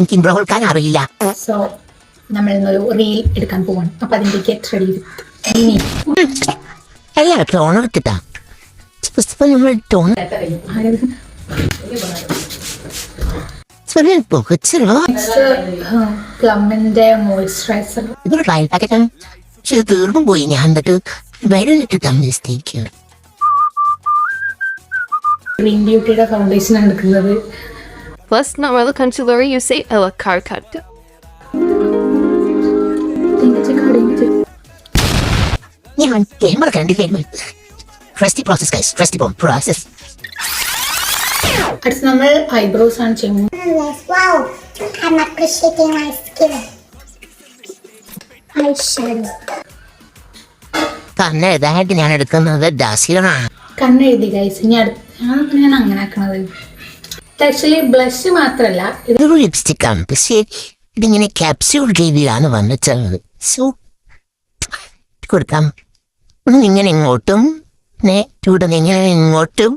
എനിക്ക് ഇമ്പ്രോ കൊടുക്കാൻ അറിയില്ല. സോ നമ്മൾ ഇന്നൊരു റീൽ എടുക്കാൻ പോവാണ്. അപ്പൊ അതിന്റെ ഗെറ്റ് റെഡി വിത്ത് അല്ല ടോൺ എടുത്തിട്ടാ നമ്മൾ ടോൺ പുകച്ചോ പ്ലമ്മിന്റെ മോയ്സ്ചറൈസർ. ഇതൊരു ട്രയൽ പാക്കറ്റാണ്. പക്ഷെ ഇത് തീർന്നും പോയി. ഞാൻ എന്നിട്ട് വരലിട്ട് തമ്മിസ്റ്റേക്ക് ഗ്രീൻ ബ്യൂട്ടിയുടെ ഫൗണ്ടേഷൻ ആണ് എടുക്കുന്നത്. First, na wala concealer you say a car cut. ഞാൻ ക്യാമറ കണ്ടില്ല. Trustee process guys, trustee process. അടുത്ത് നമ്മൾ ഐബ്രോസ് ആണ് ചെയ്യുന്നത്. Wow, I'm appreciating my skin. Eyeshadow. തന്നെ ഇതായിട്ട് ഞാൻ എടുക്കുന്നത് ഡാസിലാണ്. കണ്ണെഴുതി ഗൈസ്. ഇനി അടുത്ത് ഞാൻ അങ്ങനെ ആക്കണത് ആക്ച്വലി ബ്ലഷ് മാത്രല്ല, ഇതൊരു ലിപ്സ്റ്റിക് ആണ്. പക്ഷേ ഇതിങ്ങനെ ക്യാപ്സ്യൂൾ രീതിയിലാണ് വന്നിട്ടുള്ളത്. സോ കൊടുക്കാം. ഇങ്ങനെ ഇങ്ങോട്ടും ഇവിടെ ഇങ്ങനെ ഇങ്ങോട്ടും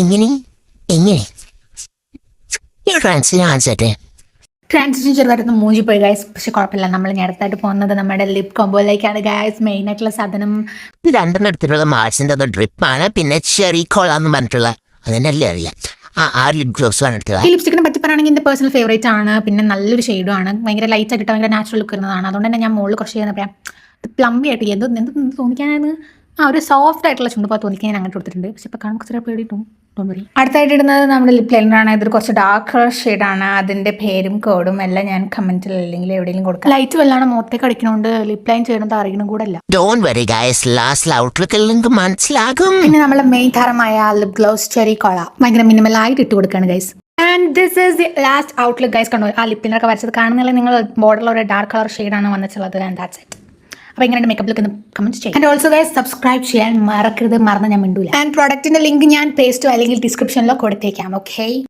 എങ്ങനെ ട്രാൻസിനെ ട്രാൻസിഷൻ ചെറുതായിട്ട് മൂഞ്ചി പോയി ഗൈസ്. പക്ഷെ കുഴപ്പമില്ല, നമ്മൾ ഇനി അടുത്തായിട്ട് പോകുന്നത് നമ്മുടെ ലിപ് കോമ്പോയിലേക്കാണ് ഗൈസ്. മെയിൻ ആയിട്ടുള്ള സാധനം രണ്ടെണ്ണം എടുത്തിട്ടുള്ള മാർസിന്റെ ഡ്രിപ്പാണ്. പിന്നെ ചെറി കോളാന്ന് പറഞ്ഞിട്ടുള്ള അതിനല്ലേ അറിയാം. ആ ലിപ് ഗ്ലോസുമാണ് എടുത്തത്. ഈ ലിപ്സ്റ്റിക്കിനെ പറ്റി പറയുകയാണെങ്കിൽ എൻ്റെ പേഴ്സണൽ ഫേവറേറ്റ് ആണ്. പിന്നെ നല്ലൊരു ഷെയ്ഡും ആണ്. ഭയങ്കര ലൈറ്റ് ആയിട്ട് ഭയങ്കര നാച്ചുറൽ ലുക്ക് വരുന്നതാണ്. അതുകൊണ്ട് തന്നെ ഞാൻ മുകളിൽ കുറച്ച് എന്താ പറയുക പ്ലംബി ആയിട്ട് എന്ത് തോന്നിക്കാനായിരുന്നു ഒരു സോഫ്റ്റ് ആയിട്ടുള്ള ചുണ്ടുപാ തോന്നിക്കാൻ ഞാൻ അങ്ങനെ കൊടുത്തിട്ടുണ്ട്. പക്ഷെ ഇപ്പോൾ കാണുമ്പോൾ കുറച്ച് പേടിയിട്ടും തോന്നി. അടുത്തായിട്ട് ഇടുന്നത് നമ്മുടെ ലിപ് ലൈനറാണ്. ഇതൊരു കുറച്ച് ഡാർക്ക് ഷെയ്ഡാണ്. അതിൻ്റെ പേരും കോഡും എല്ലാം ഞാൻ കമൻറ്റിൽ അല്ലെങ്കിൽ എവിടെയെങ്കിലും കൊടുക്കാം. ലൈറ്റ് വല്ലാണ് മുഖത്തേക്ക് അടിക്കണോണ്ട് ലിപ് ലൈൻ ചെയ്യണത് അറിയണം കൂടെ അല്ല. Don't worry guys, last ഔട്ട്ലുക്കിൽ നിങ്ങൾക്ക് മനസ്സിലാകും. പിന്നെ നമ്മളെ മെയിൻ താരമായ ലിപ് ഗ്ലോസ് ചെറി കോള ഭയങ്കര മിനിമൽ ആയിട്ട് ഇട്ട് കൊടുക്കുകയാണ് guys. And this is the last outlook guys. കണ്ടോ ആ ലിപ്പിനൊക്കെ വരച്ചത് കാണുന്നില്ല നിങ്ങൾ. ബോർഡറിൽ ഒരു ഡാർക്ക് കളർ ഷെയ്ഡാണ് വന്നിട്ടുള്ളത്. And that's it. അപ്പോൾ ഇങ്ങനെ മേക്കപ്പ് ലുക്ക് കമന്റ് ചെയ്യാം. ആൻഡ് ഓൾസോ ഗൈസ് സബ്സ്ക്രൈബ് ചെയ്യാൻ മറക്കരുത്. മറന്ന് ഞാൻ മിണ്ടൂല. ആൻഡ് പ്രോഡക്റ്റിന്റെ ലിങ്ക് ഞാൻ പേസ്റ്റോ അല്ലെങ്കിൽ ഡിസ്ക്രിപ്ഷനിലോ കൊടുത്തേക്കാം. ഓക്കെ.